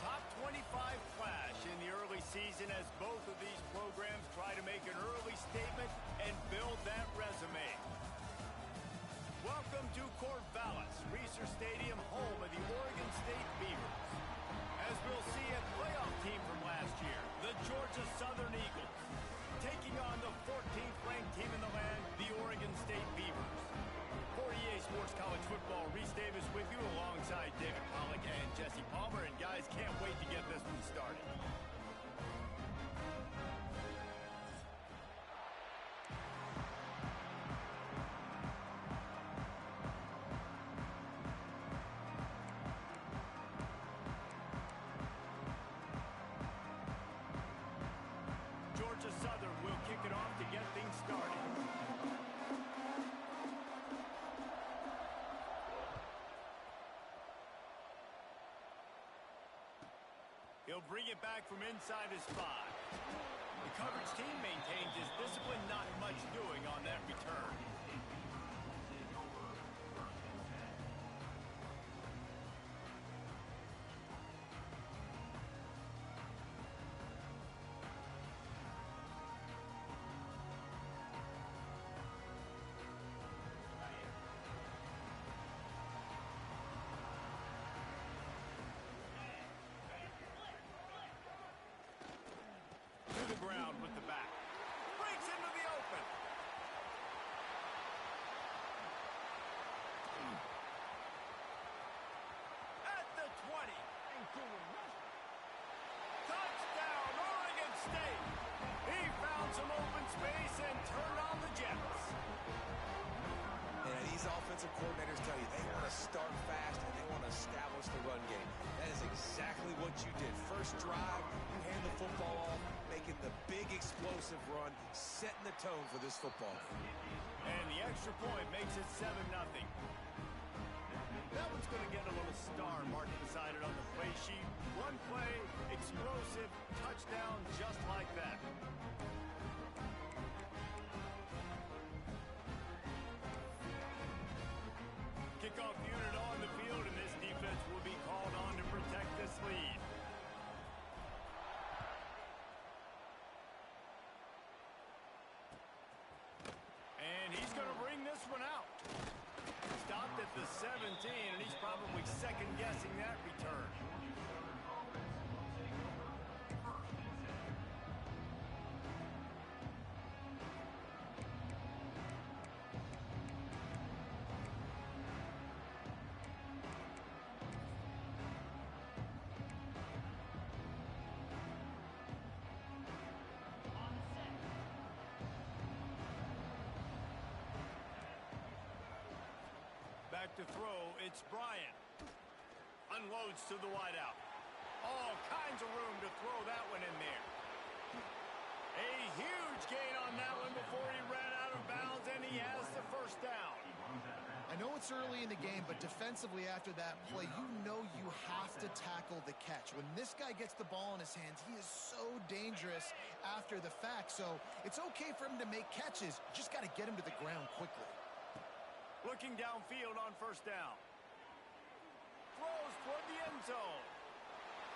top 25 clash in the early season as both of these programs try to make an early statement and build that resume. Welcome to Corvallis, Reser Stadium, home of the Oregon State Beavers. As we'll see a playoff team from last year, the Georgia Southern Eagles, taking on the 14th ranked team in the land, the Oregon State Beavers. For EA Sports College Football, Reese Davis with you alongside David Pollack and Jesse Palmer. And guys, can't wait to get this one started. Georgia Southern will kick it off to get things started. He'll bring it back from inside his 5. The coverage team maintains his discipline, not much doing on that return. Ground with the back. Breaks into the open. At the 20. Touchdown, Oregon State. He found some open space and turned on the Jets. Yeah, these offensive coordinators tell you they want to start fast and they want to establish the run game. That is exactly what you did. First drive, you hand the football off, making the big explosive run, setting the tone for this football game. And the extra point makes it 7-0. That one's going to get a little star marked beside it on the play sheet. One play, explosive, touchdown, just like that. Kickoff unit on the field, and this defense will be called on to protect this lead. And he's going to bring this one out. Stopped at the 17, and he's probably second-guessing that return. Back to throw, it's Bryant. Unloads to the wideout. All kinds of room to throw that one in there. A huge gain on that one before he ran out of bounds, and he has the first down. I know it's early in the game, but defensively after that play, you know you have to tackle the catch. When this guy gets the ball in his hands, he is so dangerous after the fact. So it's okay for him to make catches. You just got to get him to the ground quickly. Looking downfield on first down. Throws toward the end zone.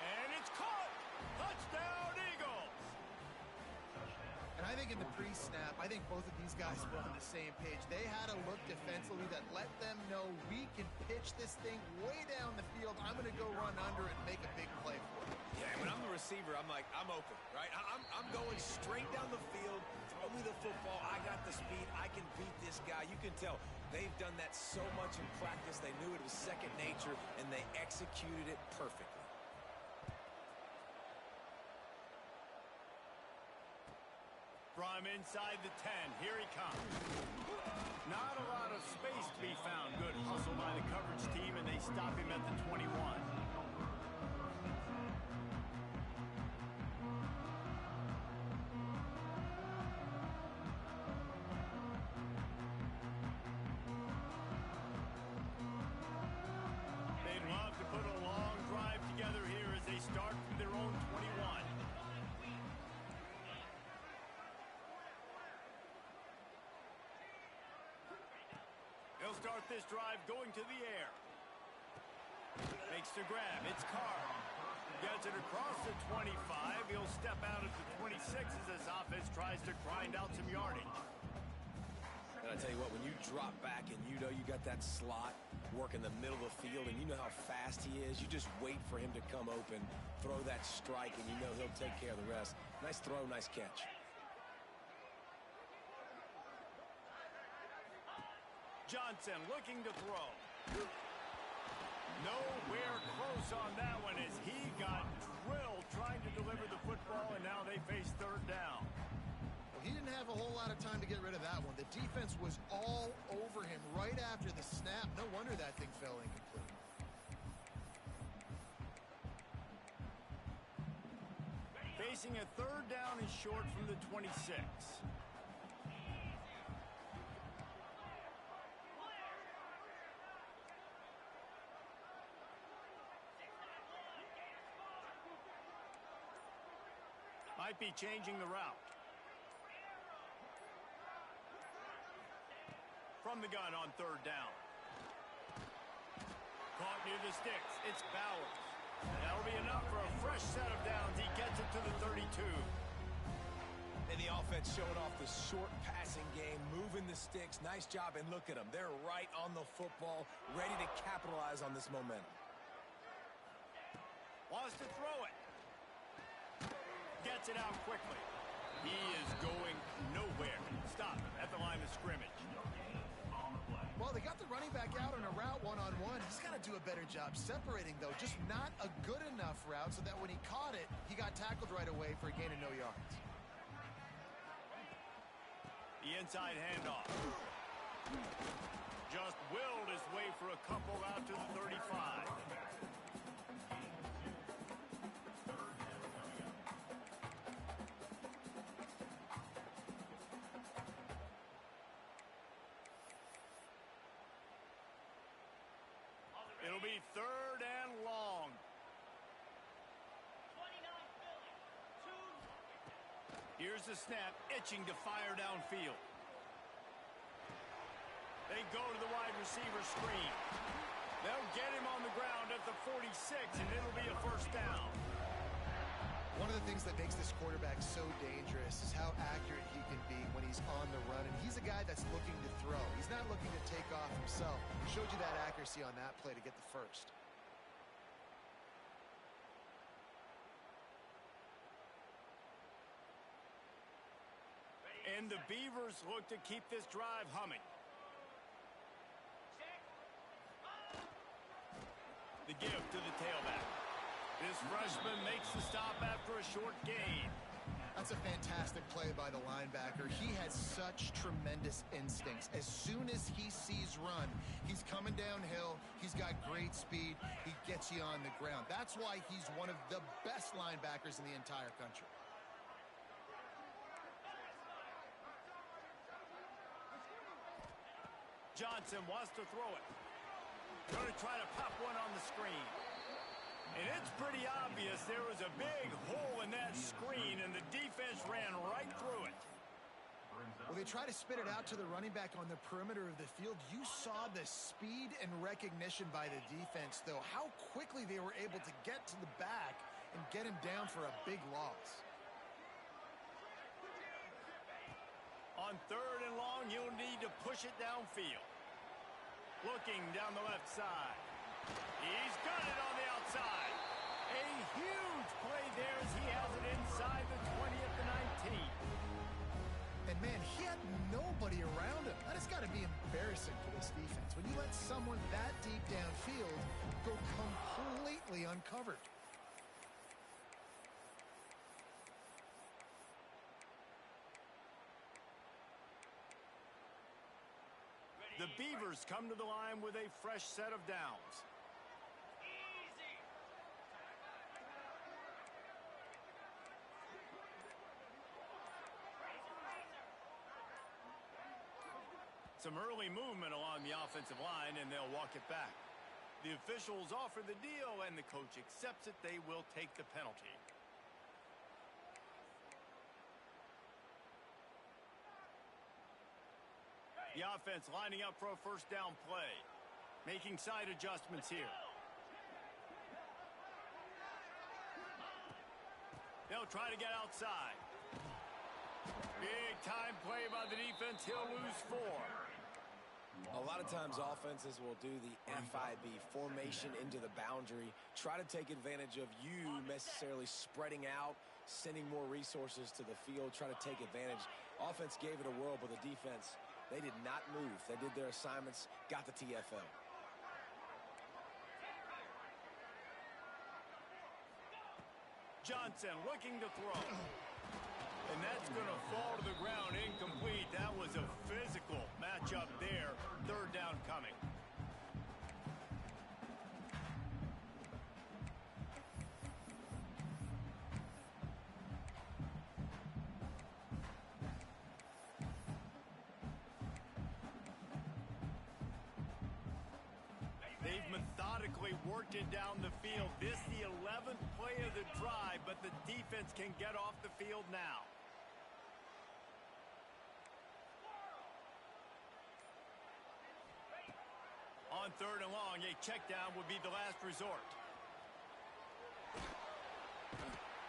And it's caught! Touchdown, Eagles! And I think in the pre-snap, I think both of these guys were on the same page. They had a look defensively that let them know we can pitch this thing way down the field. I'm going to go run under and make a big play for it. Yeah, when I'm the receiver, I'm like, I'm open, right? I'm going straight down the field. Throw me the football. I got the speed. I can beat this guy. You can tell they've done that so much in practice. They knew it was second nature, and they executed it perfectly. From inside the 10, here he comes. Not a lot of space to be found. Good hustle by the coverage team, and they stop him at the 21. They'd love to put a long drive together here as they start from their own 21. He'll start this drive going to the air. Makes the grab. It's Carr. Gets it across the 25. He'll step out at the 26 as this offense tries to grind out some yardage. And I tell you what, when you drop back and you know you got that slot work in the middle of the field and you know how fast he is, you just wait for him to come open, throw that strike, and you know he'll take care of the rest. Nice throw, nice catch. Johnson looking to throw. Nowhere close on that one as he got drilled trying to deliver the football, and now they face third down. Well, he didn't have a whole lot of time to get rid of that one. The defense was all over him right after the snap. No wonder that thing fell incomplete. Facing a third down and short from the 26. Might be changing the route. From the gun on third down. Caught near the sticks. It's Bowers. That'll be enough for a fresh set of downs. He gets it to the 32. And the offense showing off the short passing game, moving the sticks. Nice job, and look at them. They're right on the football, ready to capitalize on this momentum. Wants to throw it. Gets it out quickly. He is going nowhere. Stop at the line of scrimmage. Well, they got the running back out on a route one-on-one. He's got to do a better job separating, though. Just not a good enough route so that when he caught it, he got tackled right away for a gain of no yards. The inside handoff. Just willed his way for a couple out to the 35. It'll be third and long. Here's the snap, itching to fire downfield. They go to the wide receiver screen. They'll get him on the ground at the 46, and it'll be a first down. One of the things that makes this quarterback so dangerous is how accurate he can be when he's on the run. And he's a guy that's looking to throw. He's not looking to take off himself. He showed you that accuracy on that play to get the first. And the Beavers look to keep this drive humming. The give to the tailback. This freshman makes the stop after a short gain. That's a fantastic play by the linebacker. He has such tremendous instincts. As soon as he sees run, he's coming downhill. He's got great speed. He gets you on the ground. That's why he's one of the best linebackers in the entire country. Johnson wants to throw it. Going to try to pop one on the screen. And it's pretty obvious there was a big hole in that screen, and the defense ran right through it. Well, they try to spit it out to the running back on the perimeter of the field. You saw the speed and recognition by the defense, though. How quickly they were able to get to the back and get him down for a big loss. On third and long, you'll need to push it downfield. Looking down the left side. He's got it on the outside. A huge play there as he has it inside the 20 at the 19. And, man, he had nobody around him. That has got to be embarrassing for this defense. When you let someone that deep downfield go completely uncovered. The Beavers come to the line with a fresh set of downs. Some early movement along the offensive line, and they'll walk it back. The officials offer the deal, and the coach accepts it. They will take the penalty. The offense lining up for a first down play. Making side adjustments here. They'll try to get outside. Big time play by the defense. He'll lose 4. A lot of times offenses will do the FIB, formation into the boundary, try to take advantage of you necessarily spreading out, sending more resources to the field, try to take advantage. Offense gave it a whirl, but the defense, they did not move. They did their assignments, got the TFL. Johnson looking to throw. And that's going to fall to the ground incomplete. That was a physical matchup there. 3rd down coming. They've methodically worked it down the field. This is the 11th play of the drive, but the defense can get off the field now. On 3rd and long, a check down would be the last resort.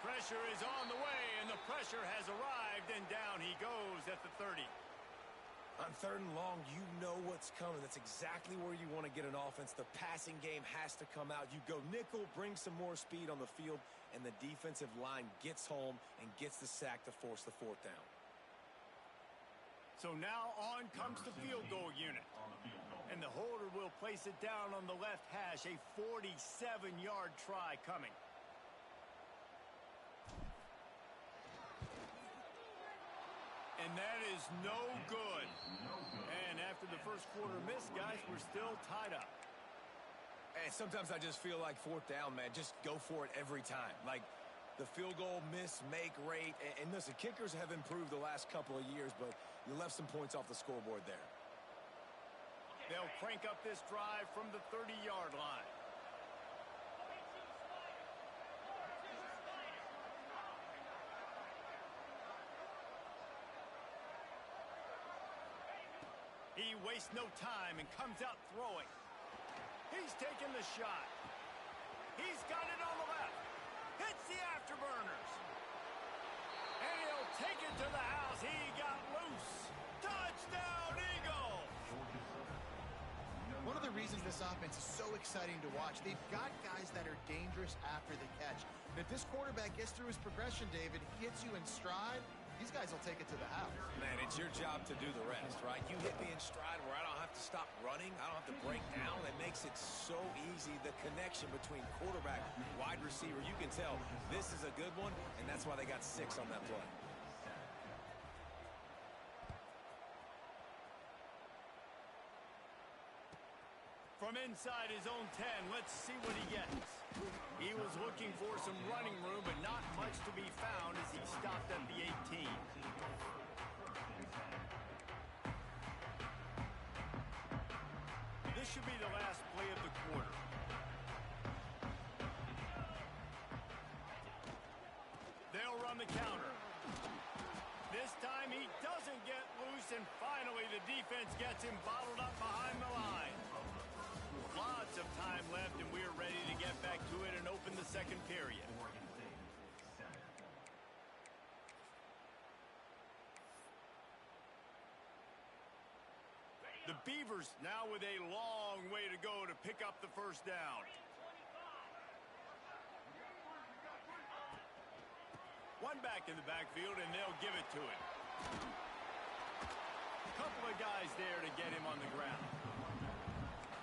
Pressure is on the way, and the pressure has arrived, and down he goes at the 30. On 3rd and long, you know what's coming. That's exactly where you want to get an offense. The passing game has to come out. You go nickel, bring some more speed on the field, and the defensive line gets home and gets the sack to force the 4th down. So now on comes the field goal unit. And the holder will place it down on the left hash. A 47-yard try coming. And that is no good. And after the first quarter miss, guys, we're still tied up. And sometimes I just feel like 4th down, man. Just go for it every time. Like the field goal miss, make rate. And listen, kickers have improved the last couple of years, but you left some points off the scoreboard there. They'll crank up this drive from the 30-yard line. He wastes no time and comes out throwing. He's taking the shot. He's got it on the left. Hits the afterburners. And he'll take it to the house. He got loose. Touchdown, Eagle! One of the reasons this offense is so exciting to watch, they've got guys that are dangerous after the catch. And if this quarterback gets through his progression, David, hits you in stride, these guys will take it to the house. Man, it's your job to do the rest, right? You hit me in stride where I don't have to stop running. I don't have to break down. It makes it so easy. The connection between quarterback, wide receiver, you can tell this is a good one, and that's why they got 6 on that play. From inside his own 10, let's see what he gets. He was looking for some running room, but not much to be found as he stopped at the 18. This should be the last play of the quarter. They'll run the counter. This time he doesn't get loose, and finally the defense gets him bottled up behind the line. Lots of time left, and we're ready to get back to it and open the second period. The Beavers now with a long way to go to pick up the first down. One back in the backfield, and they'll give it to him. Couple of guys there to get him on the ground.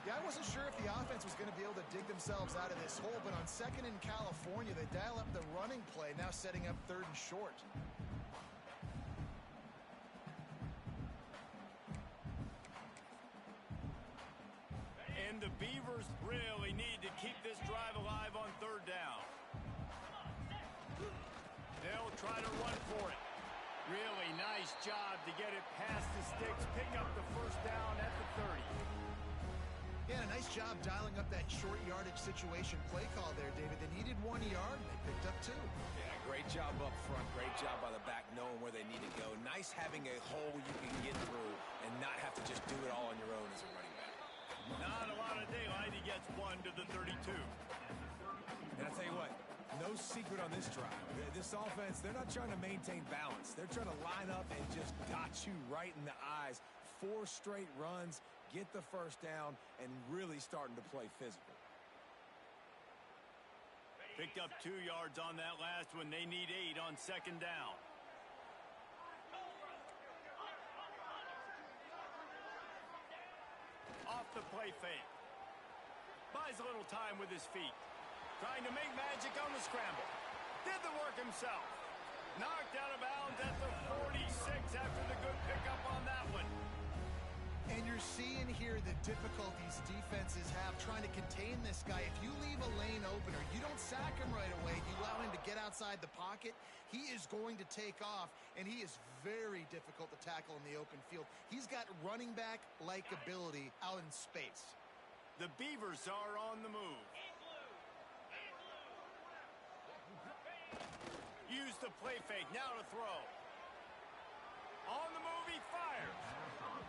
Yeah, I wasn't sure if the offense was going to be able to dig themselves out of this hole, but on 2nd in California, they dial up the running play, now setting up 3rd and short. And the Beavers really need to keep this drive alive on 3rd down. They'll try to run for it. Really nice job to get it past the sticks, pick up the first down at the 30. Yeah, a nice job dialing up that short yardage situation play call there, David. They needed 1 yard, and they picked up 2. Yeah, great job up front. Great job by the back knowing where they need to go. Nice having a hole you can get through and not have to just do it all on your own as a running back. Not a lot of daylight. He gets 1 to the 32. And I tell you what, No secret on this drive. This offense, they're not trying to maintain balance. They're trying to line up and just dot you right in the eyes. 4 straight runs, get the first down, and really starting to play physical. Picked up 2 yards on that last one. They need 8 on second down. Off the play fake. Buys a little time with his feet. Trying to make magic on the scramble. Did the work himself. Knocked out of bounds at the 46 after the good pickup on that one. And you're seeing here the difficulties defenses have trying to contain this guy. If you leave a lane open or you don't sack him right away, you allow him to get outside the pocket, he is going to take off, and he is very difficult to tackle in the open field. He's got running back-like ability out in space. The Beavers are on the move. Use the play fake, now to throw. On the move, he fires.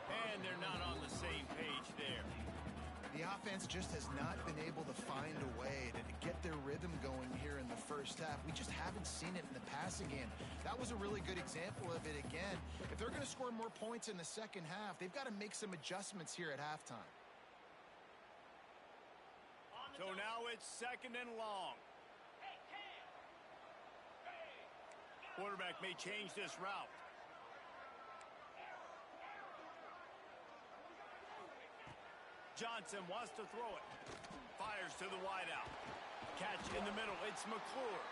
And they're not on the same page there. The offense just has not been able to find a way to get their rhythm going here in the first half. We just haven't seen it in the passing game. That was a really good example of it again. If they're going to score more points in the second half, they've got to make some adjustments here at halftime. So now it's second and long. Quarterback may change this route. Johnson wants to throw it. Fires to the wideout. Catch in the middle. It's McClure.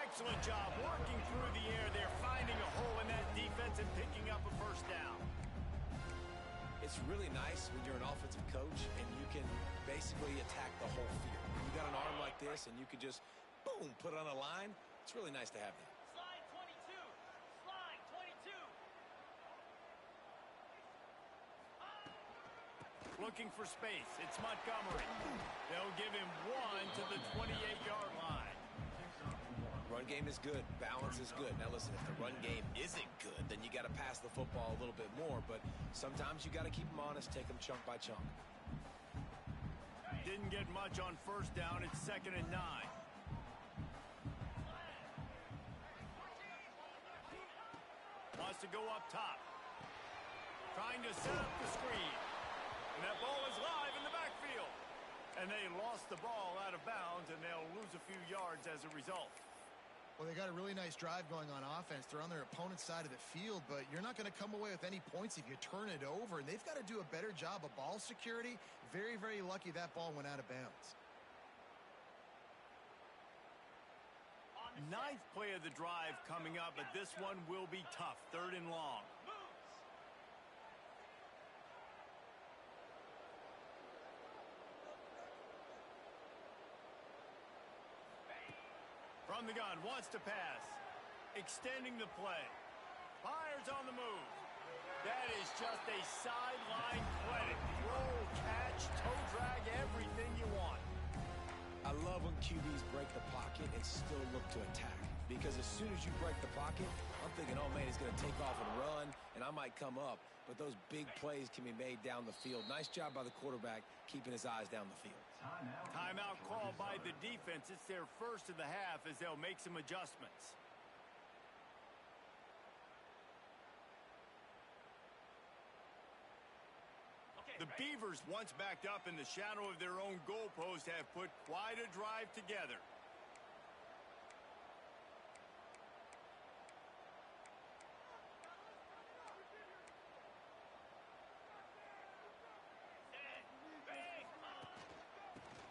Excellent job working through the air there, finding a hole in that defense and picking up a first down. It's really nice when you're an offensive coach and you can basically attack the whole field. You got an arm like this and you can just, boom, put it on a line. It's really nice to have that. Slide 22. Slide 22. Looking for space. It's Montgomery. They'll give him 1 to the 28-yard line. Run game is good. Balance is good. Now listen, if the run game isn't good, then you got to pass the football a little bit more. But sometimes you got to keep them honest, take them chunk by chunk. Didn't get much on first down. It's second and 9. Wants to go up top. Trying to set up the screen. And that ball is live in the backfield. And they lost the ball out of bounds, and they'll lose a few yards as a result. Well, they got a really nice drive going on offense. They're on their opponent's side of the field, but you're not going to come away with any points if you turn it over. And they've got to do a better job of ball security. Very, very lucky that ball went out of bounds. 9th play of the drive coming up, but this one will be tough. 3rd and long. From the gun, wants to pass. Extending the play. Fires on the move. That is just a sideline credit. Throw, catch, toe drag, everything you want. I love when QBs break the pocket and still look to attack. Because as soon as you break the pocket, I'm thinking, oh, man, he's going to take off and run, and I might come up. But those big plays can be made down the field. Nice job by the quarterback keeping his eyes down the field. Timeout called by the defense. It's their first of the half as they'll make some adjustments. The Beavers, once backed up in the shadow of their own goalpost, have put quite a drive together.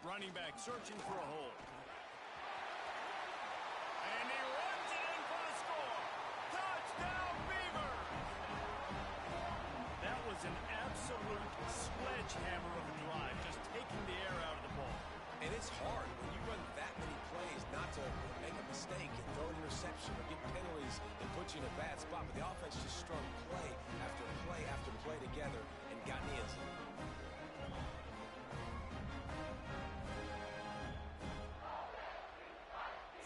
Running back searching for a hole. And he runs it in for the score. Touchdown, Beavers! That was an absolute sledgehammer of a drive, just taking the air out of the ball. And it's hard when you run that many plays not to make a mistake and throw an interception or get penalties and put you in a bad spot. But the offense just strung play after play after play together and got in the end zone.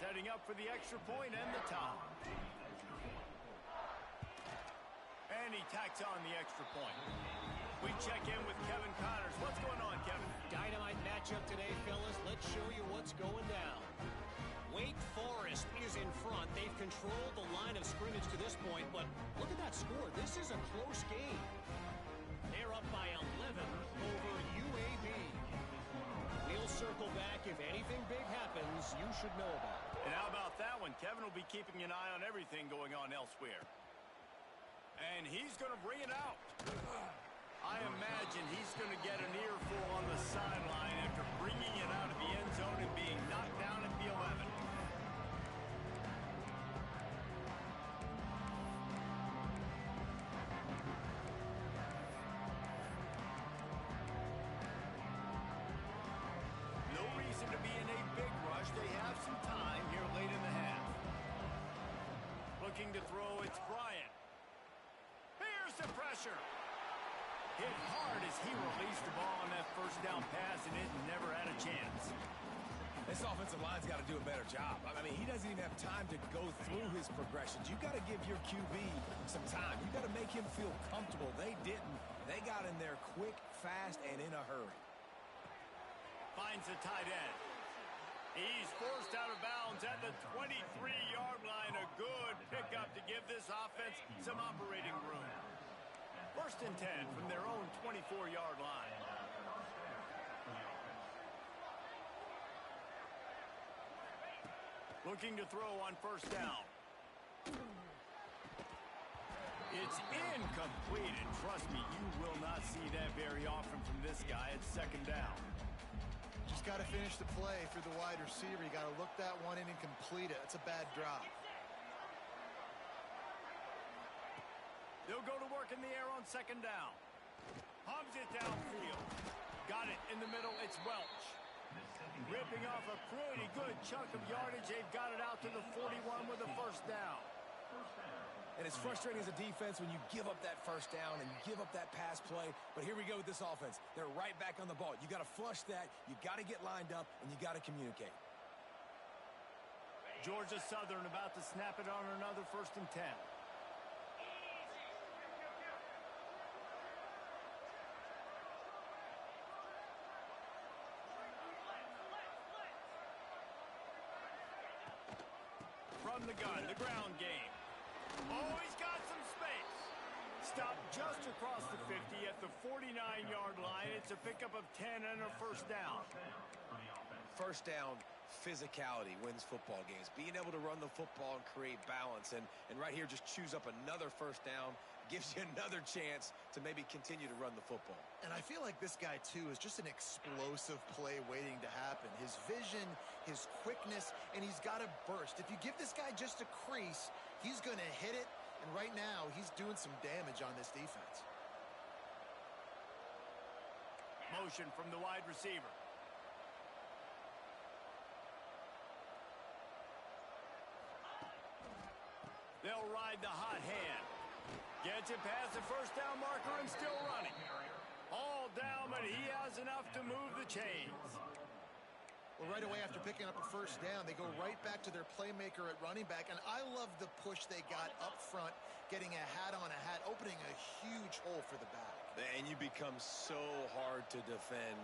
Setting up for the extra point and the top. And he tacks on the extra point. We check in with Kevin Connors. What's going on, Kevin? Dynamite matchup today, fellas. Let's show you what's going down. Wake Forest is in front. They've controlled the line of scrimmage to this point, but look at that score. This is a close game. They're up by 11 over UAB. We'll circle back. If anything big happens, you should know about it. And how about that one? Kevin will be keeping an eye on everything going on elsewhere. And he's going to bring it out. I imagine he's going to get an earful on the sideline after bringing it out of the end zone and being knocked down at the 11. No reason to be in a big rush. They have some time here late in the half. Looking to throw, it's Bryant. Here's the pressure. Hit hard as he released the ball on that first down pass, and it never had a chance. This offensive line's got to do a better job. I mean, he doesn't even have time to go through his progressions. You got to give your QB some time. You got to make him feel comfortable. They didn't. They got in there quick, fast, and in a hurry. Finds the tight end. He's forced out of bounds at the 23-yard line. A good pickup to give this offense some operating room. First and 10 from their own 24-yard line. Looking to throw on first down. It's incomplete, and trust me, you will not see that very often from this guy at second down. Just got to finish the play for the wide receiver. You got to look that one in and complete it. That's a bad drop. They'll go to work in the air on second down. Hums it downfield. Got it in the middle. It's Welch. Ripping off a pretty good chunk of yardage. They've got it out to the 41 with a first down. And it's frustrating as a defense when you give up that first down and give up that pass play. But here we go with this offense. They're right back on the ball. You got to flush that. You got to get lined up, and you got to communicate. Georgia Southern about to snap it on another first and 10. From the gun, the ground game. Oh, he's got some space. Stopped just across the 50 at the 49-yard line. It's a pickup of 10 and a first down. First down, physicality wins football games. Being able to run the football and create balance. And right here, just choose up another first down. Gives you another chance to maybe continue to run the football. And I feel like this guy, too, is just an explosive play waiting to happen. His vision, his quickness, and he's got a burst. If you give this guy just a crease, he's going to hit it. And right now, he's doing some damage on this defense. Motion from the wide receiver. They'll ride the hot hand. Gets it past the first down marker and still running. All down, but he has enough to move the chains. Well, right away after picking up a first down, they go right back to their playmaker at running back. And I love the push they got up front, getting a hat on a hat, opening a huge hole for the back. And you become so hard to defend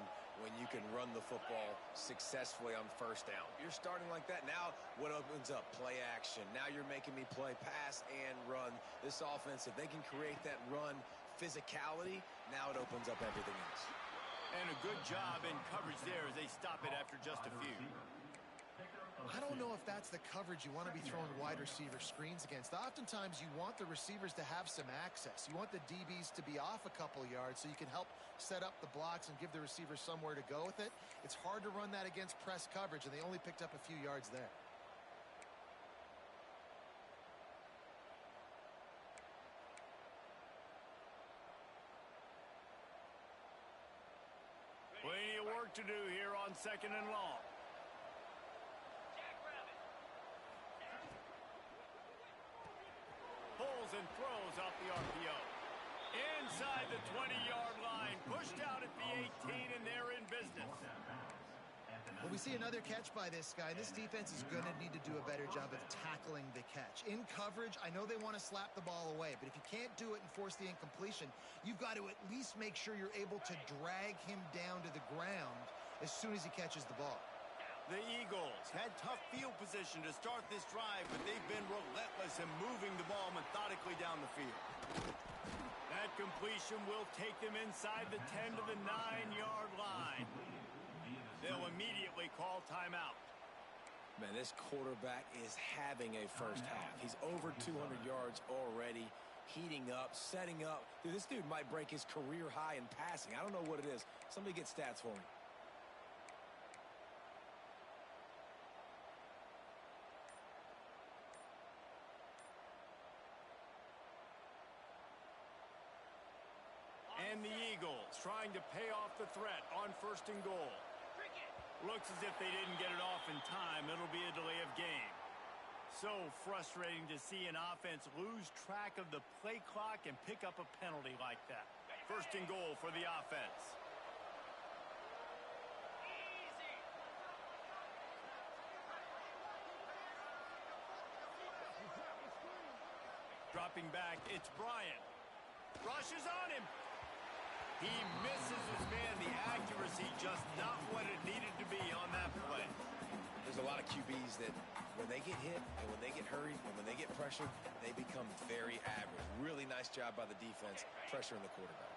when you can run the football successfully on first down. You're starting like that. Now what opens up? Play action. Now you're making me play pass and run. This offense, if they can create that run physicality, now it opens up everything else. And a good job in coverage there as they stop it after just a few. I don't know if that's the coverage you want to be throwing wide receiver screens against. Oftentimes, you want the receivers to have some access. You want the DBs to be off a couple yards so you can help set up the blocks and give the receivers somewhere to go with it. It's hard to run that against press coverage, and they only picked up a few yards there. Plenty of work to do here on second and long. Pulls and throws off the RPO. Inside the 20-yard line. Pushed out at the 18, and they're in business. Well, we see another catch by this guy. This defense is going to need to do a better job of tackling the catch. In coverage, I know they want to slap the ball away, but if you can't do it and force the incompletion, you've got to at least make sure you're able to drag him down to the ground as soon as he catches the ball. The Eagles had tough field position to start this drive, but they've been relentless in moving the ball methodically down the field. That completion will take them inside the 10 to the 9-yard line. They'll immediately call timeout. Man, this quarterback is having a first half. He's over 200 yards already, heating up, setting up. Dude, this dude might break his career high in passing. I don't know what it is. Somebody get stats for me. And the Eagles trying to pay off the threat on 1st and goal. Looks as if they didn't get it off in time. It'll be a delay of game. So frustrating to see an offense lose track of the play clock and pick up a penalty like that. 1st and goal for the offense. Dropping back, it's Bryant. Rushes on him. He misses his man. The accuracy just not what it needed to be on that play. There's a lot of QBs that when they get hit and when they get hurried and when they get pressured, they become very average. Really nice job by the defense pressuring the quarterback.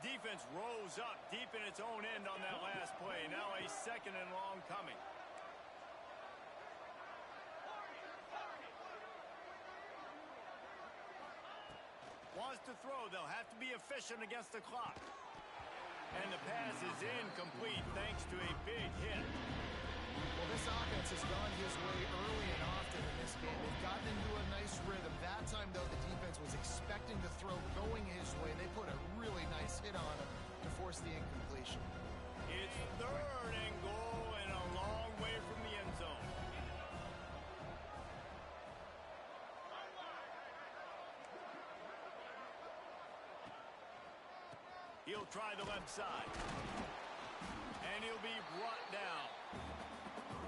Defense rose up deep in its own end on that last play. Now a 2nd and long coming. Wants to throw. They'll have to be efficient against the clock. And the pass is incomplete thanks to a big hit. Well, this offense has gone his way early and often in this game. They've gotten into a nice rhythm. That time, though, the defense was expecting the throw going his way. They put a really nice hit on him to force the incompletion. It's 3rd and goal and a long way from the end zone. He'll try the left side. And he'll be brought down.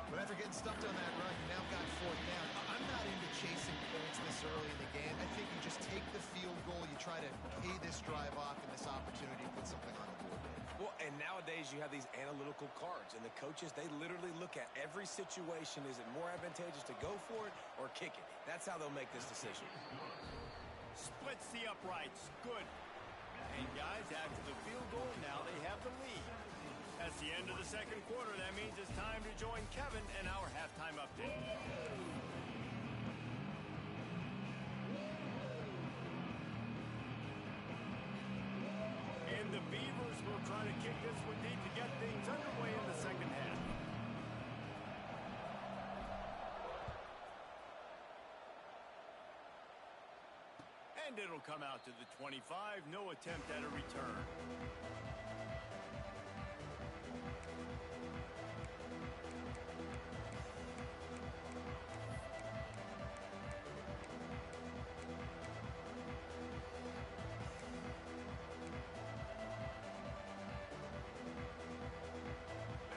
But after getting stuffed on that run, you now got 4th down. I'm not into chasing points this early in the game. I think you just take the field goal. You try to pay this drive off and this opportunity to put something on the board. Well, and nowadays you have these analytical cards, and the coaches, they literally look at every situation. Is it more advantageous to go for it or kick it? That's how they'll make this decision. Splits the uprights. Good. And guys, after the field goal, now they have the lead. That's the end of the 2nd quarter. That means it's time to join Kevin in our halftime update. And the Beavers will try to kick this one deep to get things underway in the 2nd half. And it'll come out to the 25. No attempt at a return.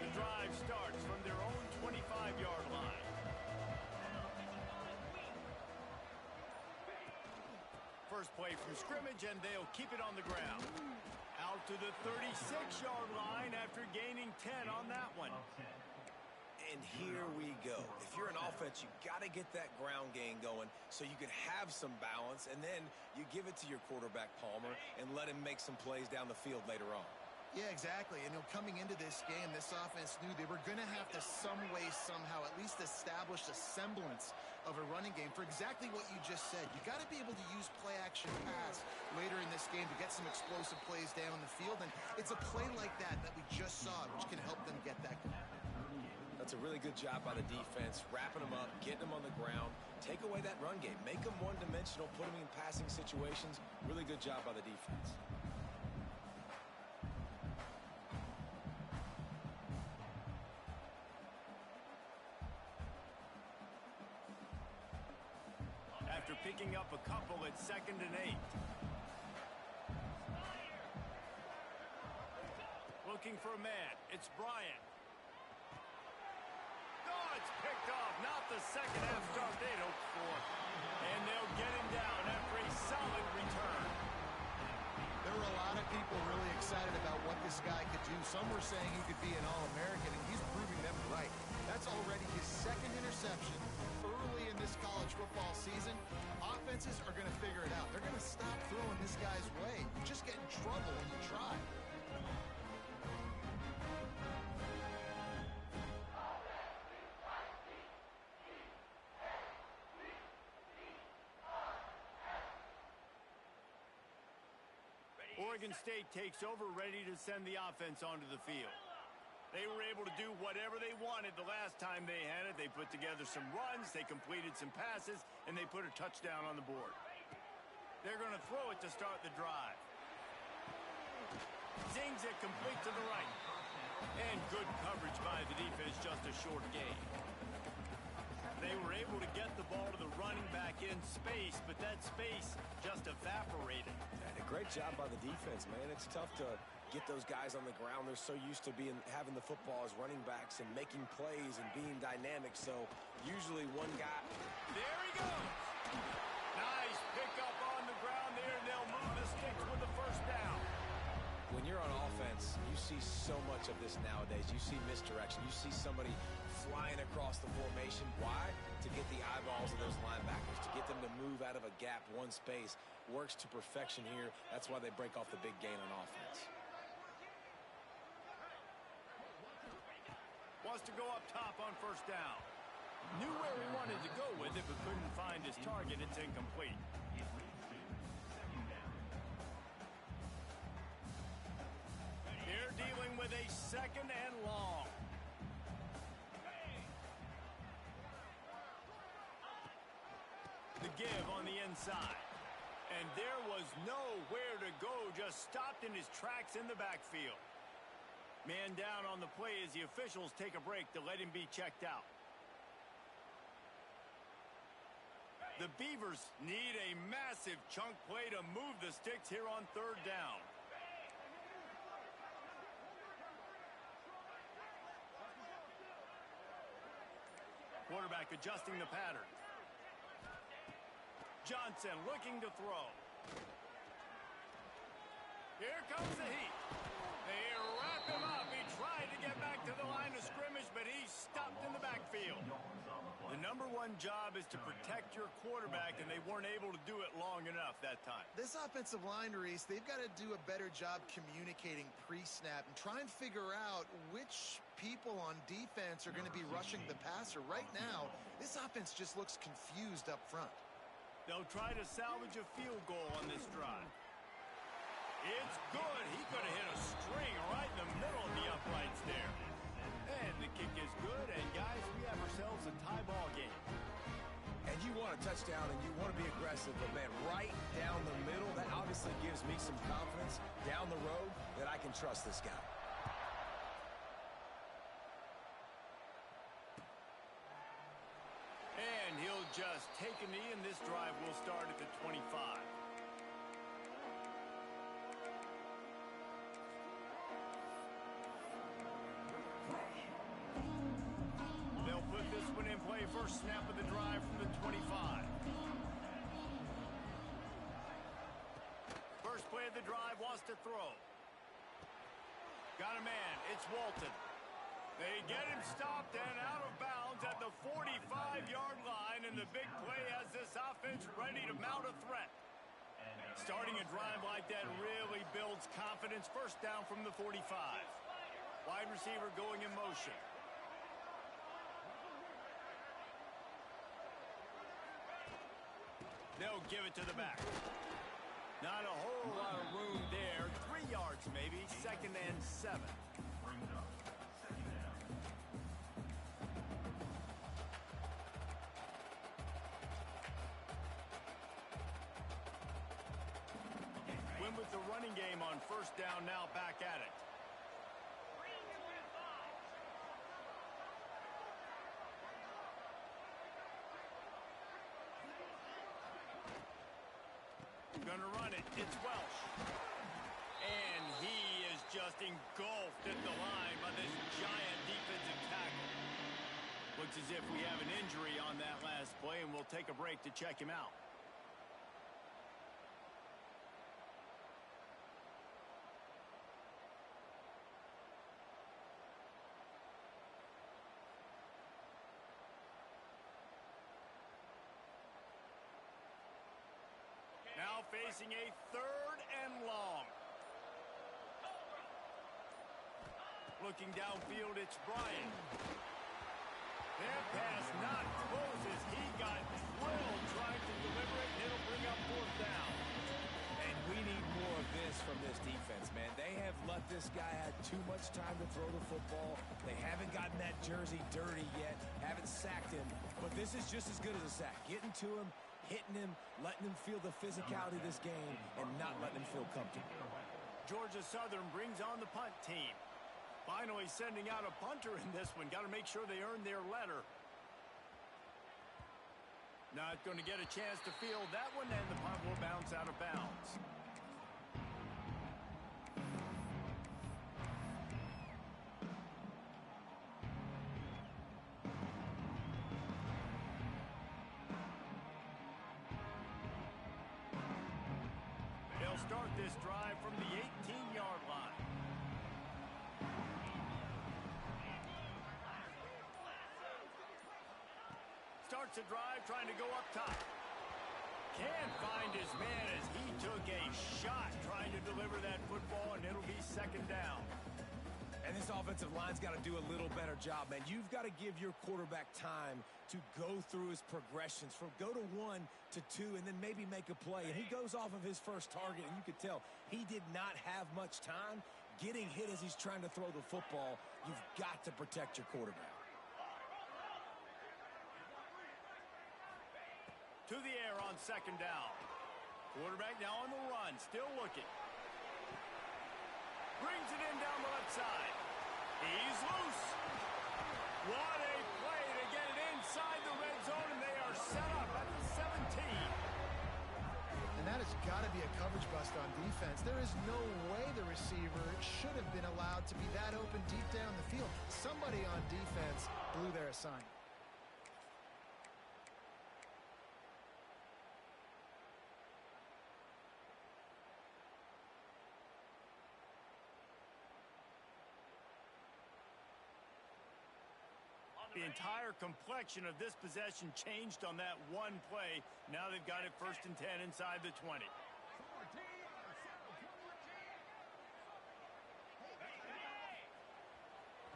The drive starts from their own 25-yard line. First play from scrimmage, and they'll keep it on the ground. Out to the 36-yard line after gaining 10 on that one. And here we go. If you're an offense, you got to get that ground game going so you can have some balance, and then you give it to your quarterback, Palmer, and let him make some plays down the field later on. Yeah, exactly. And coming into this game, this offense knew they were going to have to some way, somehow, at least establish a semblance of a running game for exactly what you just said. You got to be able to use play-action pass later in this game to get some explosive plays down the field. And it's a play like that we just saw, which can help them get that going. That's a really good job by the defense, wrapping them up, getting them on the ground, take away that run game, make them one-dimensional, put them in passing situations. Really good job by the defense. After picking up a couple, it's 2nd and 8. Looking for a man. It's Bryant. Oh, it's picked off. Not the 2nd half start they'd hoped for. And they'll get him down after a solid return. There were a lot of people really excited about what this guy could do. Some were saying he could be an All-American, and he's proving them right. That's already his second interception early in this college football season. Offenses are going to figure it out. They're going to stop throwing this guy's way. You just get in trouble when you try. Oregon State takes over, ready to send the offense onto the field. They were able to do whatever they wanted the last time they had it. They put together some runs, they completed some passes, and they put a touchdown on the board. They're going to throw it to start the drive. Zings it complete to the right. And good coverage by the defense, just a short gain. They were able to get the ball to the running back in space, but that space just evaporated. And a great job by the defense, man. It's tough to get those guys on the ground. They're so used to having the football as running backs and making plays and being dynamic. So usually one guy. There he goes. Nice pickup on the ground there, and they'll move the sticks with the first down. When you're on offense, you see so much of this nowadays. You see misdirection. You see somebody flying across the formation. Why? To get the eyeballs of those linebackers, to get them to move out of a gap, one space. Works to perfection here. That's why they break off the big gain on offense. Wants to go up top on first down. Knew where he wanted to go with it, but couldn't find his target. It's incomplete. They're dealing with a second and long. The give on the inside. And there was nowhere to go, just stopped in his tracks in the backfield. Man down on the play as the officials take a break to let him be checked out. The Beavers need a massive chunk play to move the sticks here on third down. Quarterback adjusting the pattern. Johnson looking to throw. Here comes the heat. They wrap him up. He tried to get back to the line of scrimmage, but he's stopped in the backfield. The number one job is to protect your quarterback, and they weren't able to do it long enough that time. This offensive line, Reese, they've got to do a better job communicating pre-snap and try and figure out which people on defense are going to be rushing the passer. Right now, this offense just looks confused up front. They'll try to salvage a field goal on this drive. It's good. He could have hit a string right in the middle of the uprights there. And the kick is good. And, guys, we have ourselves a tie ball game. And you want a touchdown and you want to be aggressive, but, man, right down the middle, that obviously gives me some confidence down the road that I can trust this guy. And he'll just take a knee, and this drive will start at the 25. They'll put this one in play. First snap of the drive from the 25. First play of the drive, wants to throw. Got a man. It's Walton. They get him stopped and out of bounds at the 45-yard line, and the big play has this offense ready to mount a threat. Starting a drive like that really builds confidence. First down from the 45. Wide receiver going in motion. They'll give it to the back. Not a whole lot of room there. 3 yards maybe. Second and 7. Win with the running game on first down, now back at it. Gonna run it. It's Welsh. And he is just engulfed at the line by this giant defensive tackle. Looks as if we have an injury on that last play, and we'll take a break to check him out. facing a 3rd and long. Looking downfield, it's Bryant. That pass not close as he got drilled trying to deliver it, and it'll bring up 4th down. And we need more of this from this defense, man. They have let this guy have too much time to throw the football. They haven't gotten that jersey dirty yet, haven't sacked him. But this is just as good as a sack. Getting to him, hitting him, letting him feel the physicality of this game, and not letting him feel comfortable. Georgia Southern brings on the punt team. Finally sending out a punter in this one. Got to make sure they earn their letter. Not going to get a chance to field that one, and the punt will bounce out of bounds. They'll start this drive from the 18-yard line. Starts a drive trying to go up top. Can't find his man as he took a shot trying to deliver that football, and it'll be 2nd down. And this offensive line's got to do a little better job, man. You've got to give your quarterback time to go through his progressions from go to 1 to 2 and then maybe make a play. And he goes off of his first target, and you could tell he did not have much time getting hit as he's trying to throw the football. You've got to protect your quarterback. To the air on 2nd down. Quarterback now on the run, still looking. Brings it in down the left side. He's loose. What a play to get it inside the red zone, and they are set up at the 17. And that has got to be a coverage bust on defense. There is no way the receiver should have been allowed to be that open deep down the field. Somebody on defense blew their assignment. The entire complexion of this possession changed on that one play. Now they've got it 1st and 10 inside the 20.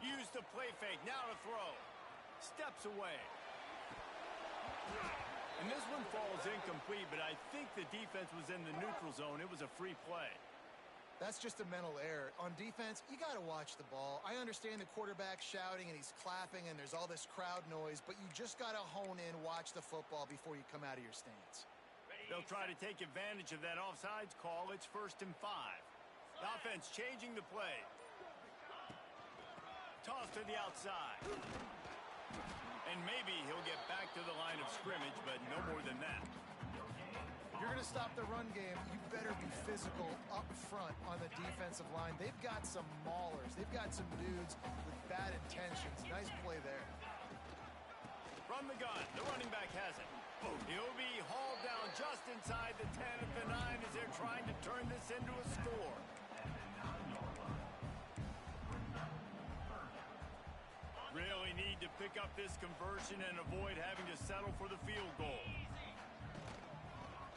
Use the play fake. Now to throw. Steps away. And this one falls incomplete, but I think the defense was in the neutral zone. It was a free play. That's just a mental error. On defense, you got to watch the ball. I understand the quarterback shouting and he's clapping and there's all this crowd noise, but you just got to hone in, watch the football before you come out of your stance. They'll try to take advantage of that offsides call. It's 1st and 5. The offense changing the play. Toss to the outside. And maybe he'll get back to the line of scrimmage, but no more than that. If you're going to stop the run game, you better be physical up front on the defensive line. They've got some maulers. They've got some dudes with bad intentions. Nice play there. From the gun, the running back has it. He'll be hauled down just inside the 10 at the 9 as they're trying to turn this into a score. Really need to pick up this conversion and avoid having to settle for the field goal.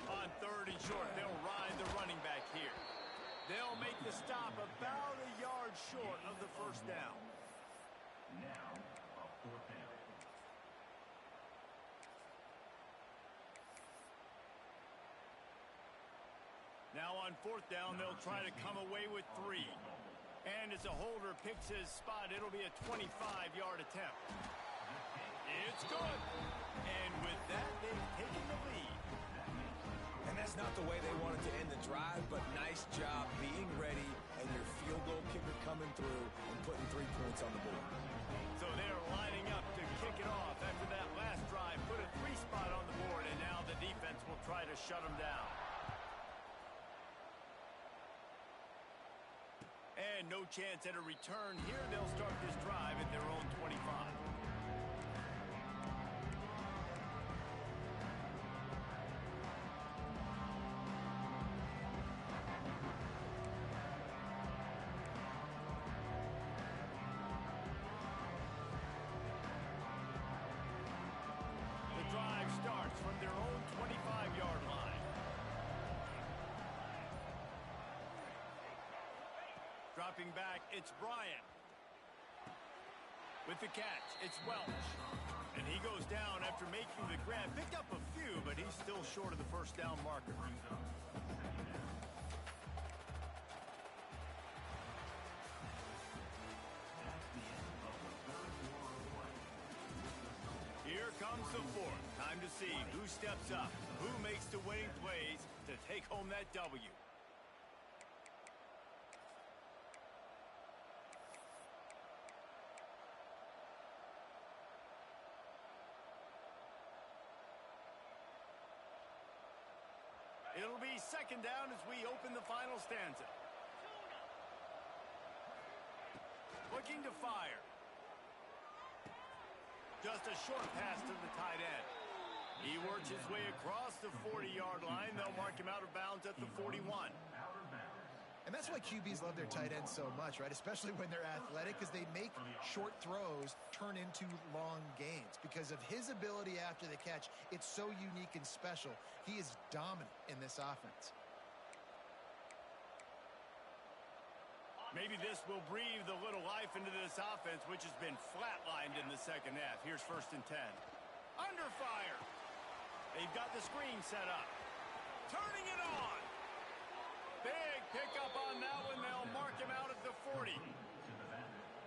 On 3rd and short, they'll ride the running back here. They'll make the stop about a yard short of the 1st down. Now, a 4th down. Now on 4th down, they'll try to come away with 3. And as a holder picks his spot, it'll be a 25-yard attempt. It's good. And with that, they've taken the lead. And that's not the way they wanted to end the drive, but nice job being ready and your field goal kicker coming through and putting 3 points on the board. So they're lining up to kick it off after that last drive. Put a 3 spot on the board, and now the defense will try to shut them down. And no chance at a return here. They'll start this drive at their own 25. The drive starts from their own 25-yard line. Dropping back, it's Bryant. With the catch, it's Welch. And he goes down after making the grab. Picked up a few, but he's still short of the first down marker. Here comes the fourth. Time to see who steps up, who makes the winning plays to take home that W. It'll be second down as we open the final stanza. Looking to fire. Just a short pass to the tight end. He works his way across the 40-yard line. They'll mark him out of bounds at the 41. And that's why QBs love their tight ends so much, right? Especially when they're athletic, because they make short throws turn into long gains. Because of his ability after the catch, it's so unique and special. He is dominant in this offense. Maybe this will breathe a little life into this offense, which has been flatlined in the second half. Here's 1st and 10. Under fire. They've got the screen set up. Turning it on. Big pickup on that one. They'll mark him out at the 40.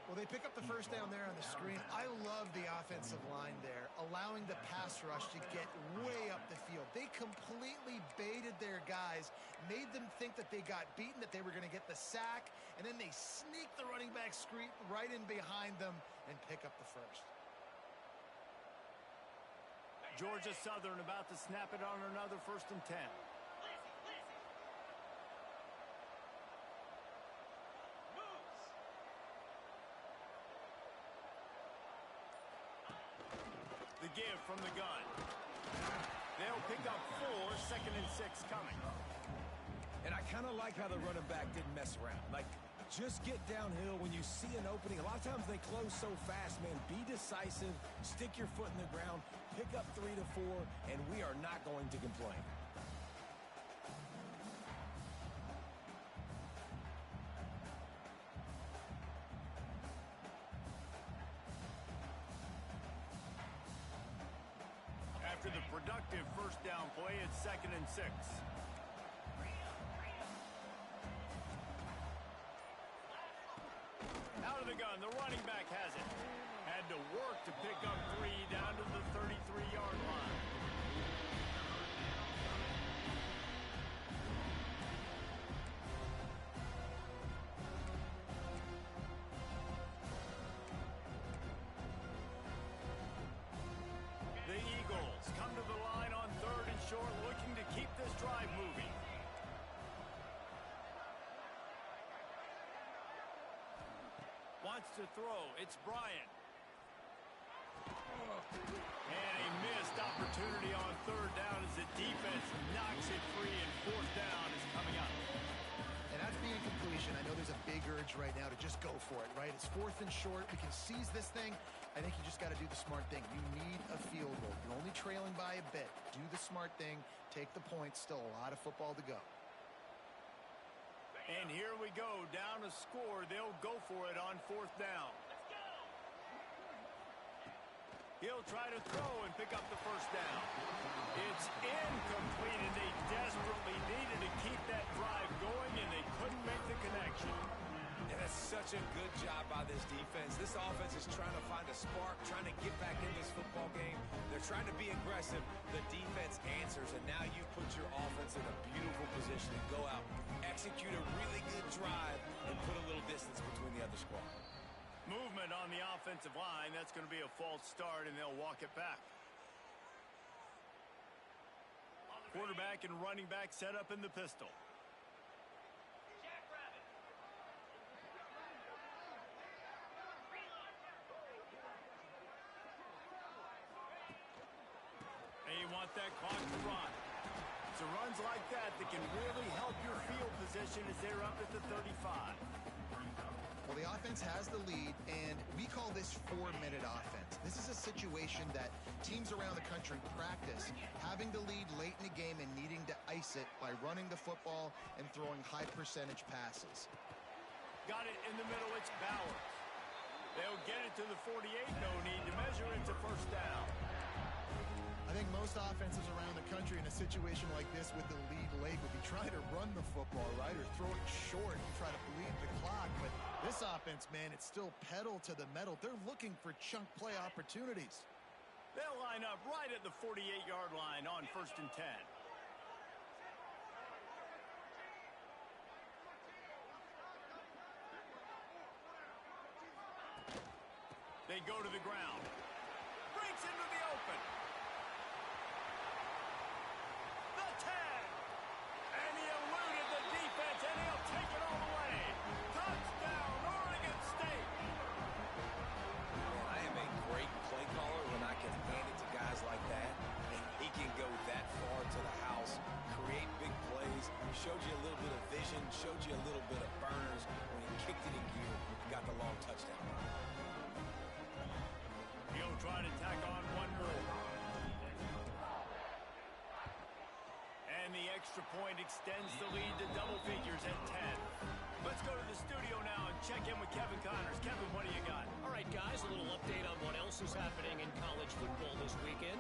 Well, they pick up the first down there on the screen. I love the offensive line there, allowing the pass rush to get way up the field. They completely baited their guys, made them think that they got beaten, that they were going to get the sack, and then they sneak the running back screen right in behind them and pick up the first. Georgia Southern about to snap it on another 1st and 10. The give from the gun. They'll pick up 4, 2nd and 6 coming. And I kind of like how the running back didn't mess around. Like, just get downhill when you see an opening. A lot of times they close so fast, man. Be decisive, stick your foot in the ground, pick up 3 to 4, and we are not going to complain. After the productive first down play, it's 2nd and 6. Out of the gun, the running back has it. Had to work to pick up 3 down to the 33-yard line. The Eagles come to the line on 3rd and short, looking to keep this drive moving. Wants to throw. It's Bryant. And a missed opportunity on 3rd down as the defense knocks it free, and 4th down is coming up. And that's being completion. I know there's a big urge right now to just go for it, right? It's 4th and short. We can seize this thing. I think you just got to do the smart thing. You need a field goal. You're only trailing by a bit. Do the smart thing. Take the points. Still a lot of football to go. And here we go. Down a score. They'll go for it on 4th down. He'll try to throw and pick up the first down. It's incomplete, and they desperately needed to keep that drive going, and they couldn't make the connection. And that's such a good job by this defense. This offense is trying to find a spark, trying to get back in this football game. They're trying to be aggressive. The defense answers, and now you put your offense in a beautiful position to go out, execute a really good drive, and put a little distance between the other squad. Movement on the offensive line. That's going to be a false start, and they'll walk it back. Quarterback and running back set up in the pistol. And you want that clock to run. So runs like that can really help your field position as they're up at the 35. Well, the offense has the lead, and we call this 4-minute offense. This is a situation that teams around the country practice, having the lead late in the game and needing to ice it by running the football and throwing high-percentage passes. Got it in the middle. It's Bowers. They'll get it to the 48. No need to measure. It's a first down. I think most offenses around the country in a situation like this with the lead late would be trying to run the football, right, or throw it short and try to bleed the clock. But this offense, man, it's still pedal to the metal. They're looking for chunk play opportunities. They'll line up right at the 48-yard line on 1st and 10. They go to the ground. Breaks into the open. The 10. And he eluded the defense, and he'll take it all the way. Touchdown, Oregon State. Man, I am a great play caller when I can hand it to guys like that. And he can go that far to the house, create big plays, showed you a little bit of vision, showed you a little bit of burners when he kicked it in gear and got the long touchdown. He'll try to tack on one more. And the extra point extends the lead to double figures at 10. Let's go to the studio now and check in with Kevin Connors. Kevin, what do you got? All right, guys, a little update on what else is happening in college football this weekend.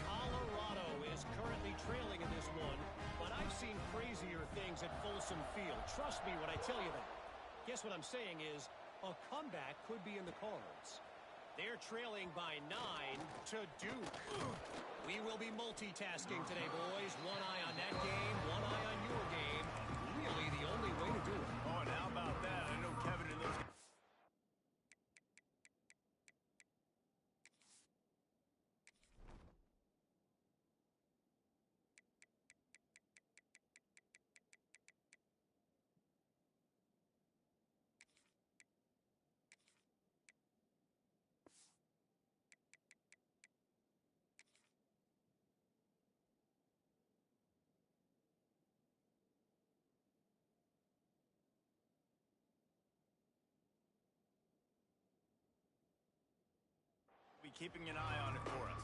Colorado is currently trailing in this one, but I've seen crazier things at Folsom Field. Trust me when I tell you that. Guess what I'm saying is a comeback could be in the cards. They're trailing by 9 to Duke. We will be multitasking today, boys. One eye on that game, one eye on your game. Really the only way to do it. Oh, and how about that? I know Kevin and those guys. Be keeping an eye on it for us.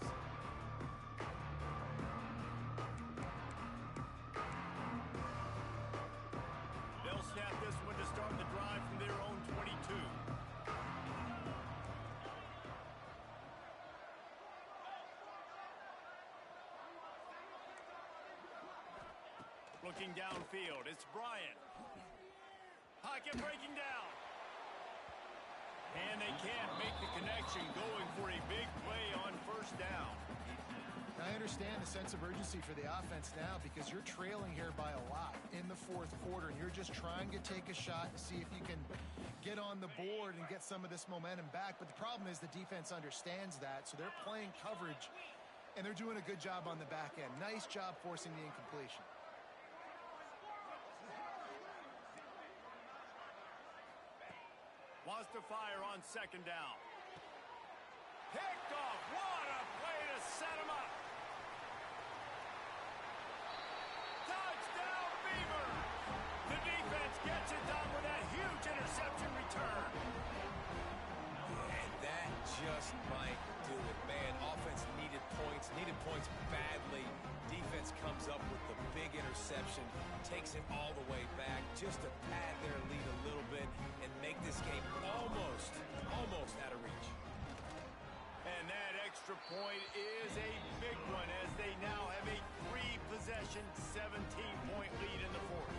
They'll snap this one to start the drive from their own 22. Looking downfield, it's Bryant. Pocket breaking down. And they can't make the connection, going for a big play on 1st down. I understand the sense of urgency for the offense now because you're trailing here by a lot in the 4th quarter, and you're just trying to take a shot to see if you can get on the board and get some of this momentum back. But the problem is the defense understands that, so they're playing coverage, and they're doing a good job on the back end. Nice job forcing the incompletion. Wants to fire on 2nd down. Picked off. What a play to set him up. Touchdown, Beavers. The defense gets it done with that huge interception return. And that just might do it. Man, offense needed points badly. Defense comes up with the big interception, takes it all the way back just to pad their lead a little bit and make this game almost out of reach. And that extra point is a big one as they now have a 3-possession, 17-point lead in the 4th.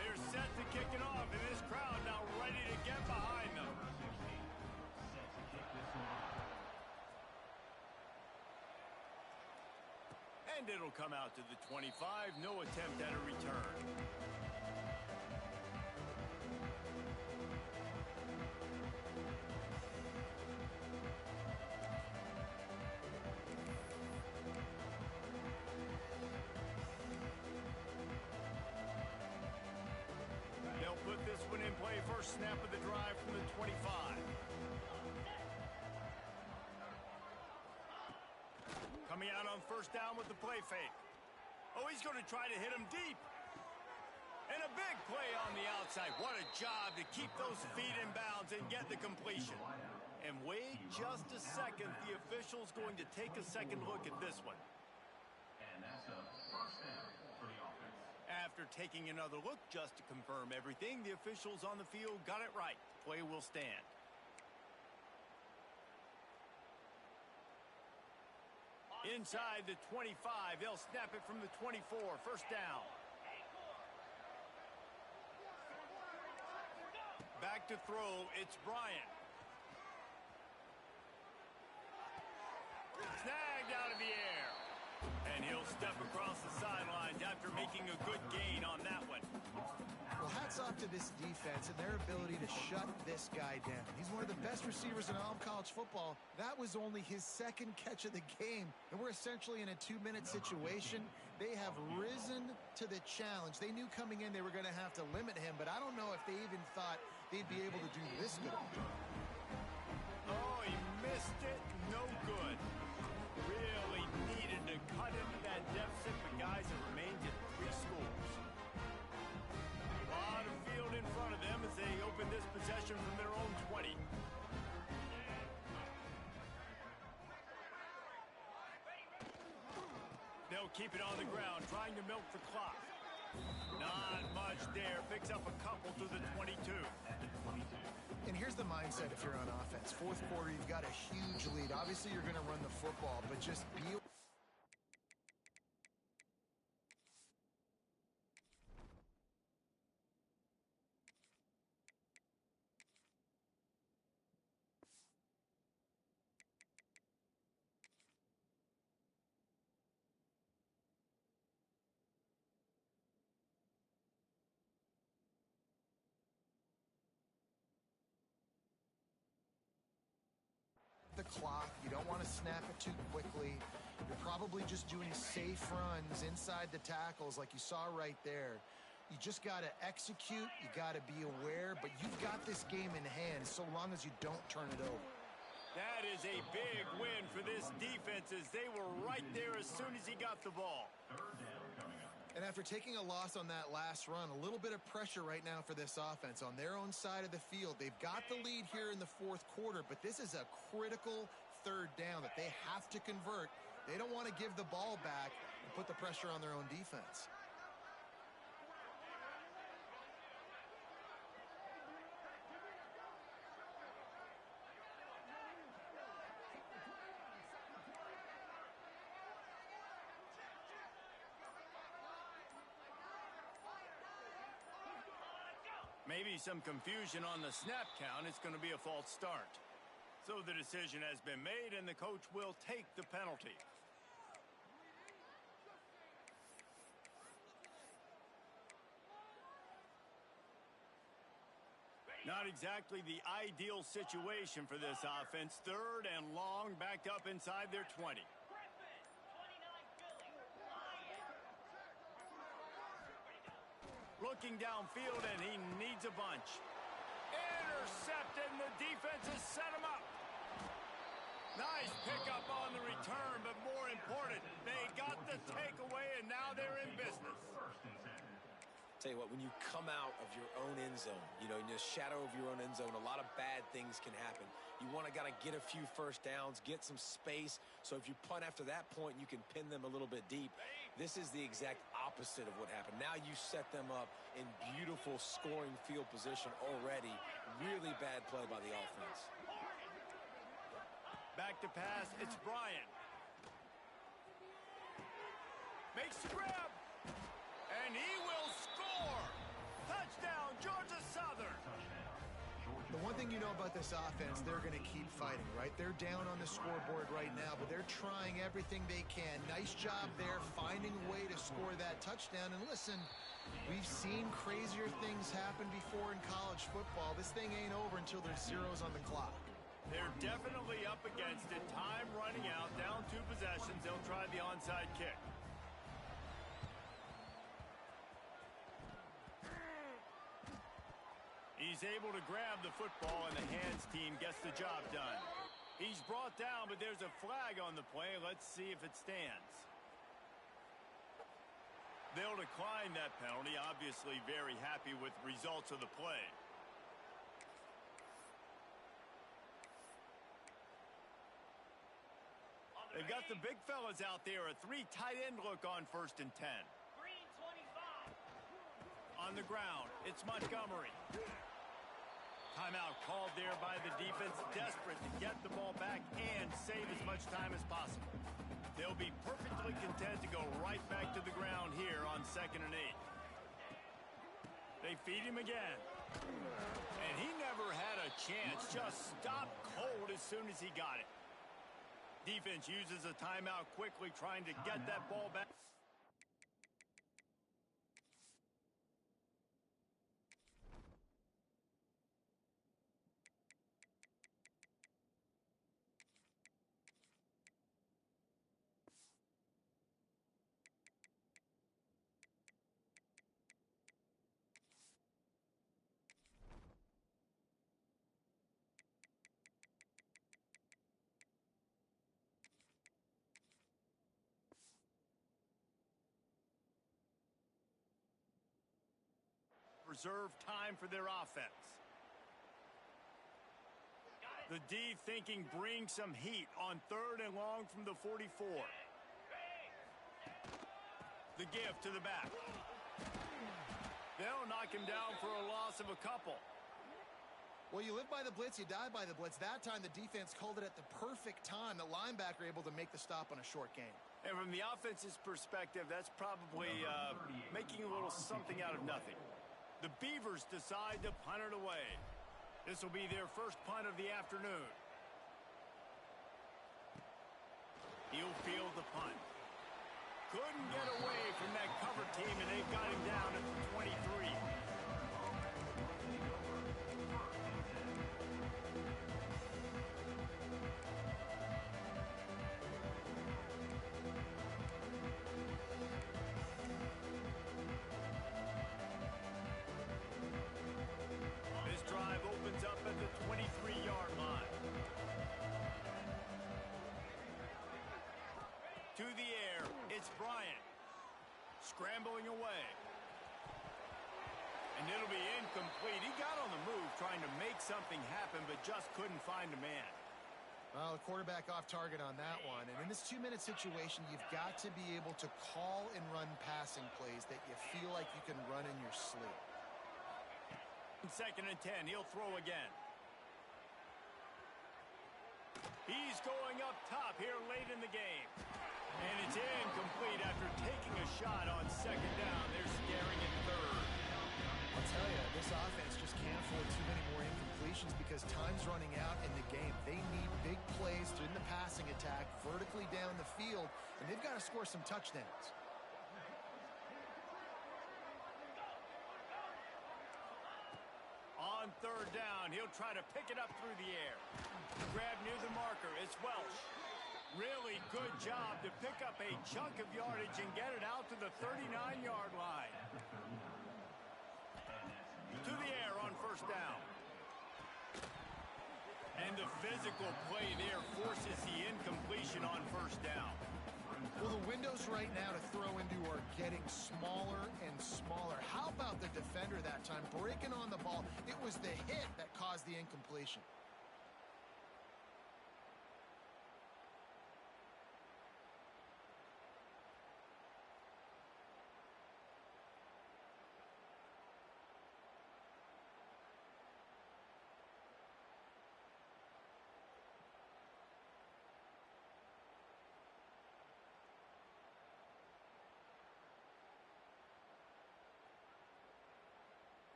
They're set to kick it off, and this crowd now ready to get behind them. And it'll come out to the 25. No attempt at a return. They'll put this one in play. First snap of the drive from the 25. Coming out on 1st down with the play fake. Oh, he's going to try to hit him deep. And a big play on the outside. What a job to keep those feet in bounds and get the completion. And wait just a second. The official's going to take a second look at this one. And that's a first down for the offense. After taking another look just to confirm everything, the officials on the field got it right. Play will stand. Inside the 25, they'll snap it from the 24. First down. Back to throw, it's Bryant. Snagged out of the air. And he'll step across the sidelines after making a good gain on that one. Well, hats off to this defense and their ability to shut this guy down. He's one of the best receivers in all of college football. That was only his second catch of the game, and we're essentially in a 2-minute situation. They have risen to the challenge. They knew coming in they were going to have to limit him, but I don't know if they even thought they'd be able to do this good. Oh, he missed it. No good. Really needed to cut into that deficit, but guys, it remains at 3 scores. A lot of field in front of them as they open this possession from their own 20. They'll keep it on the ground, trying to milk the clock. Not much there. Picks up a couple to the 22. And here's the mindset if you're on offense. Fourth quarter, you've got a huge lead. Obviously, you're going to run the football, but just be... the clock. You don't want to snap it too quickly. You're probably just doing safe runs inside the tackles like you saw right there. You just got to execute. You got to be aware, but you've got this game in hand so long as you don't turn it over. That is a big win for this defense as they were right there as soon as he got the ball. And after taking a loss on that last run, a little bit of pressure right now for this offense on their own side of the field. They've got the lead here in the fourth quarter, but this is a critical third down that they have to convert. They don't want to give the ball back and put the pressure on their own defense. Maybe some confusion on the snap count. It's going to be a false start. So the decision has been made, and the coach will take the penalty. Not exactly the ideal situation for this offense. Third and long, backed up inside their 20. Looking downfield, and he needs a bunch. Intercepted, and the defense has set him up. Nice pickup on the return, but more important, they got the takeaway, and now they're in business. Tell you what, when you come out of your own end zone, in the shadow of your own end zone, a lot of bad things can happen. You want to get a few first downs, get some space, so if you punt after that point, you can pin them a little bit deep. This is the exact opposite of what happened. Now you set them up in beautiful scoring field position already. Really bad play by the offense. Back to pass, it's Bryant. Makes the grab, and he will score. Touchdown, Georgia Southern. The one thing you know about this offense, they're going to keep fighting, right? They're down on the scoreboard right now, but they're trying everything they can. Nice job there, finding a way to score that touchdown. And listen, we've seen crazier things happen before in college football. This thing ain't over until there's zeros on the clock. They're definitely up against it. Time running out, down 2 possessions. They'll try the onside kick. He's able to grab the football, and the hands team gets the job done. He's brought down, but there's a flag on the play. Let's see if it stands. They'll decline that penalty, obviously very happy with the results of the play. They've got the big fellas out there, a 3 tight end look on 1st and 10. Green 25. On the ground, it's Montgomery. Timeout called there by the defense, desperate to get the ball back and save as much time as possible. They'll be perfectly content to go right back to the ground here on 2nd and 8. They feed him again. And he never had a chance, just stopped cold as soon as he got it. Defense uses a timeout quickly, trying to get that ball back. Reserve time for their offense. The D thinking bring some heat on 3rd and long from the 44. The give to the back. They'll knock him down for a loss of a couple. Well, you live by the blitz, you die by the blitz. That time the defense called it at the perfect time. The linebacker able to make the stop on a short gain. And from the offense's perspective, that's probably making a little something out of nothing. The Beavers decide to punt it away. This will be their first punt of the afternoon. He'll field the punt. Couldn't get away from that cover team, and they've got him down at the 23. At the 23-yard line. To the air, it's Bryant. Scrambling away. And it'll be incomplete. He got on the move trying to make something happen, but just couldn't find a man. Well, the quarterback off target on that one. And in this 2-minute situation, you've got to be able to call and run passing plays that you feel like you can run in your sleep. 2nd and 10, he'll throw again. He's going up top here late in the game. And it's incomplete after taking a shot on 2nd down. They're scaring at 3rd. I'll tell you, this offense just can't afford too many more incompletions because time's running out in the game. They need big plays in the passing attack, vertically down the field, and they've got to score some touchdowns. On 3rd down, he'll try to pick it up through the air. Grab near the marker, it's Welsh. Really good job to pick up a chunk of yardage and get it out to the 39-yard line. To the air on 1st down. And the physical play there forces the incompletion on 1st down. Well, the windows right now to throw into are getting smaller and smaller. How about the defender that time breaking on the ball? It was the hit that caused the incompletion.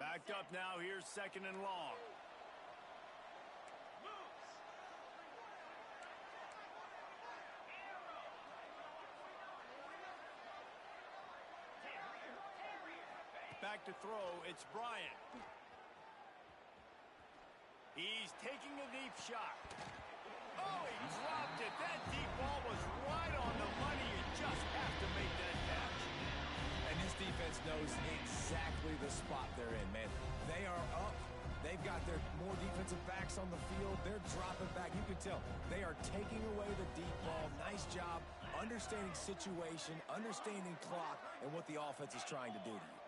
Backed up now, here's 2nd and long. Back to throw, it's Bryant. He's taking a deep shot. Oh, he dropped it. That deep ball was right on the money. You just have to make that catch. And this defense knows exactly the spot they're in, man. They are up. They've got their more defensive backs on the field. They're dropping back. You can tell they are taking away the deep ball. Nice job understanding situation, understanding clock, and what the offense is trying to do to you.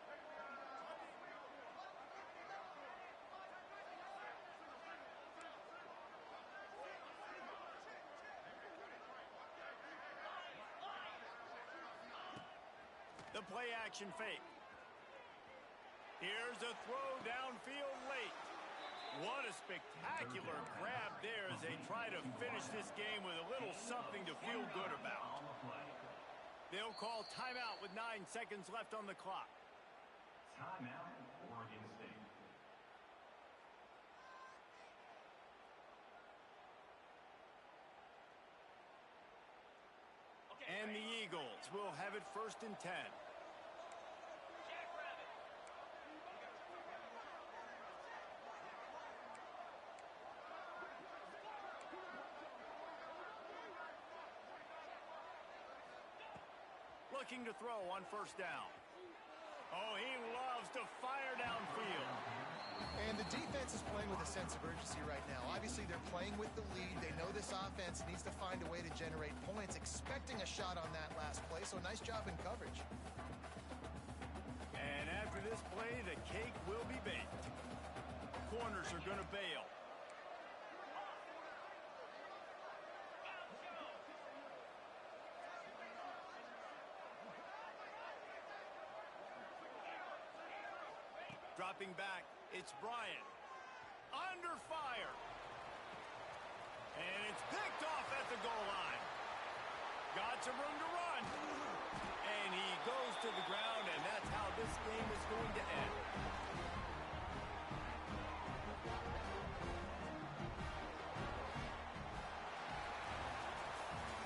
The play action fake. Here's a throw downfield late. What a spectacular grab there as they try to finish this game with a little something to feel good about. They'll call timeout with 9 seconds left on the clock. Timeout, Oregon State. And the Eagles will have it 1st and 10. Jackrabbit. Looking to throw on 1st down. Oh, he loves to fire downfield. And the defense is playing with a sense of urgency right now. Obviously, they're playing with the lead. They know this offense needs to find a way to generate points, expecting a shot on that last play, so nice job in coverage. And after this play, the cake will be baked. Corners are going to bail. Dropping back, it's Bryant. Under fire. And it's picked off at the goal line. Got some room to run. And he goes to the ground, and that's how this game is going to end.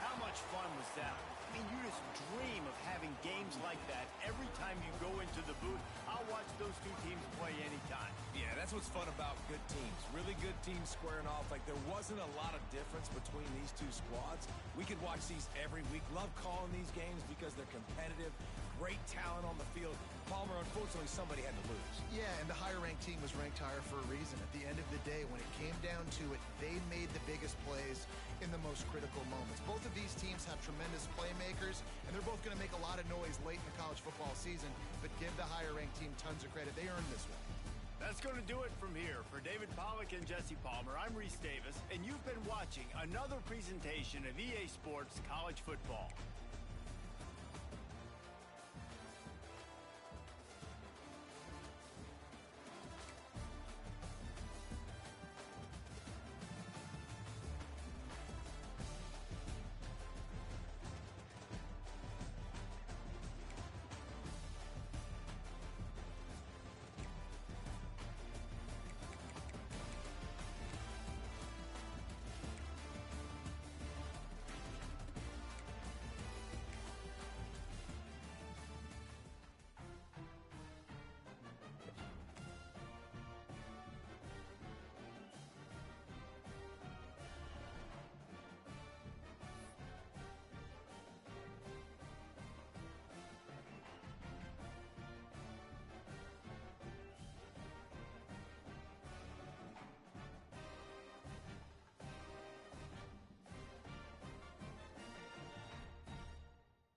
How much fun was that? I mean, you just dream of having games like that every time you go into the booth. I'll watch those two teams play anytime. Yeah, that's what's fun about good teams. Really good teams squaring off. Like, there wasn't a lot of difference between these two squads. We could watch these every week. Love calling these games because they're competitive. Great talent on the field. Palmer, unfortunately, somebody had to lose. Yeah, and the higher-ranked team was ranked higher for a reason. At the end of the day, when it came down to it, they made the biggest plays in the most critical moments. Both of these teams have tremendous playmakers, and they're both going to make a lot of noise late in the college football season, but give the higher-ranked team tons of credit. They earned this one. That's going to do it from here. For David Pollack and Jesse Palmer, I'm Reese Davis, and you've been watching another presentation of EA Sports College Football.